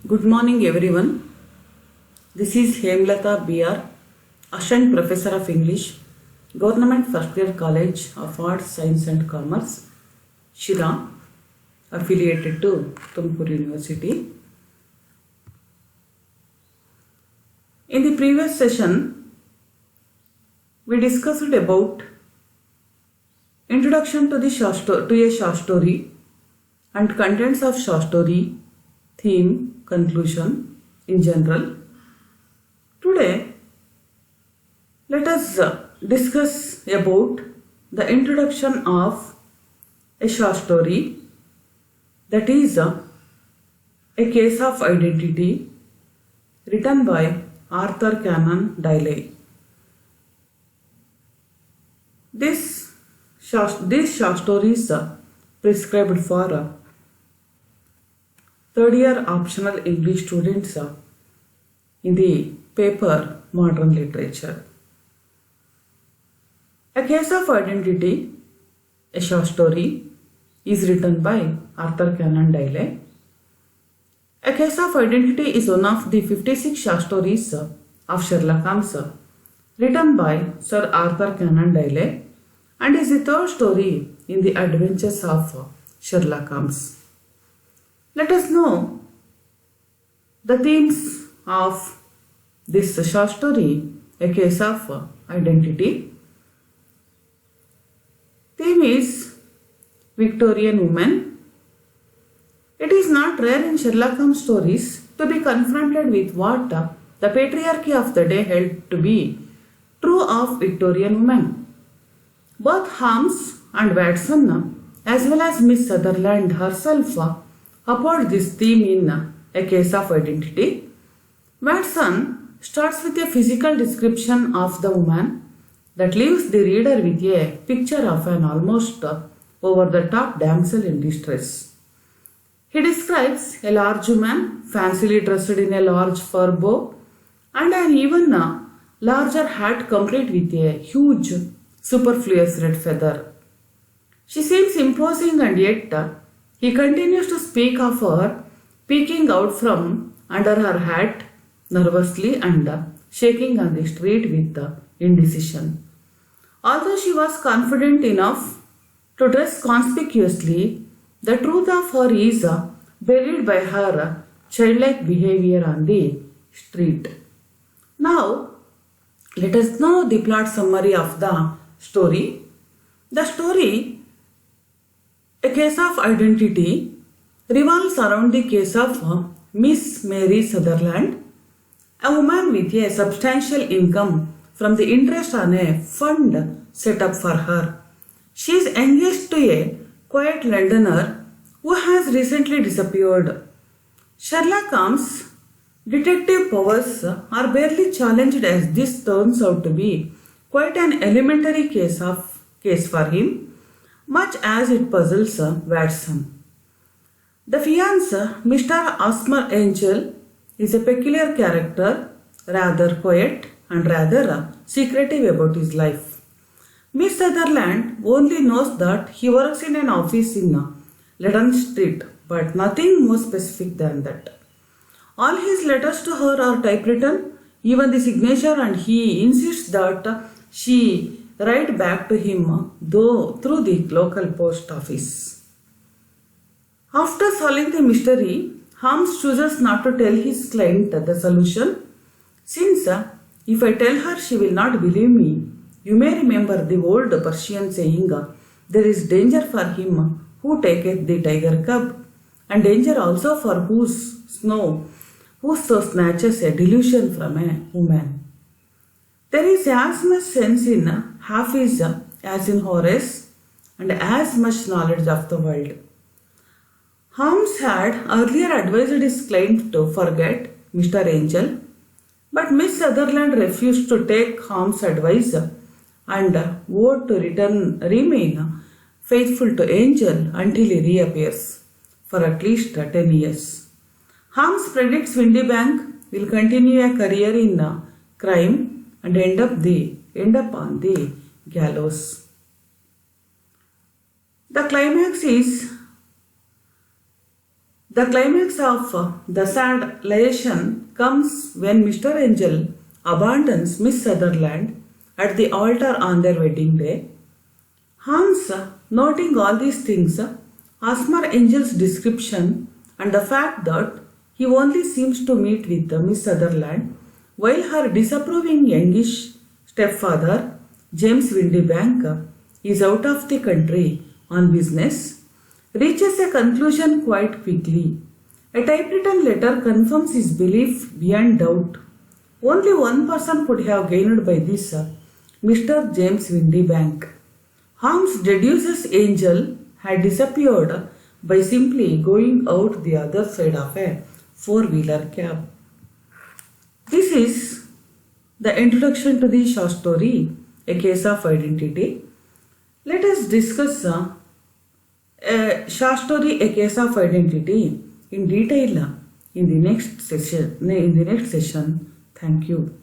Good morning, everyone. This is Hemlata BR, Assistant Professor of English, Government First Year College of Arts, Science and Commerce, Shira, affiliated to Tumkur University. In the previous session, we discussed about introduction to a short story and contents of short story, theme, conclusion in general. Today, let us discuss about the introduction of a short story, that is a Case of Identity, written by Arthur Conan Doyle. These short stories are prescribed for third year optional English students in the paper Modern Literature. A Case of Identity, a short story, is written by Arthur Conan Doyle. A Case of Identity is one of the 56 short stories of Sherlock Holmes written by Sir Arthur Conan Doyle and is the third story in the adventures of Sherlock Holmes. Let us know the themes of this short story, A Case of Identity. Theme is Victorian woman. It is not rare in Sherlock Holmes stories to be confronted with what the patriarchy of the day held to be true of Victorian women. Both Holmes and Watson, as well as Miss Sutherland herself, uphold this theme in A Case of Identity. Watson starts with a physical description of the woman that leaves the reader with a picture of an almost over-the-top damsel in distress. He describes a large woman, fancily dressed in a large fur boa and an even larger hat complete with a huge superfluous red feather. She seems imposing, and yet he continues to speak of her peeking out from under her hat nervously and shaking on the street with indecision. Although she was confident enough to dress conspicuously, the truth of her is buried by her childlike behavior on the street. Now, let us know the plot summary of the story. The story, A Case of Identity, revolves around the case of Miss Mary Sutherland, a woman with a substantial income from the interest on a fund set up for her. She is engaged to a quiet Londoner who has recently disappeared. Sherlock Holmes' detective powers are barely challenged as this turns out to be quite an elementary case for him, much as it puzzles Watson. The fiancé, Mr. Osmer Angel, is a peculiar character, rather quiet and rather secretive about his life. Miss Sutherland only knows that he works in an office in Lydon Street, but nothing more specific than that. All his letters to her are typewritten, even the signature, and he insists that she write back to him through the local post office. After solving the mystery, Holmes chooses not to tell his client the solution, since if I tell her she will not believe me. You may remember the old Persian saying, there is danger for him who taketh the tiger cub, and danger also for whoso snatches a delusion from a woman. There is as much sense in Hafiz as in Horace, and as much knowledge of the world. Holmes had earlier advised his client to forget Mr. Angel, but Miss Sutherland refused to take Holmes' advice and vowed to remain faithful to Angel until he reappears for at least 10 years. Holmes predicts Windibank will continue a career in crime and end up on the gallows. The climax is The climax of the sad liaison comes when Mr. Angel abandons Miss Sutherland at the altar on their wedding day. Hans, noting all these things, Asmar Angel's description and the fact that he only seems to meet with Miss Sutherland while her disapproving youngish stepfather, James Windybank, is out of the country on business, reaches a conclusion quite quickly. A typewritten letter confirms his belief beyond doubt. Only one person could have gained by this, Mr. James Windybank. Holmes deduces Angel had disappeared by simply going out the other side of a four-wheeler cab. This is the introduction to the short story, A Case of Identity. Let us discuss a short story, A Case of Identity in detail in the next session. Thank you.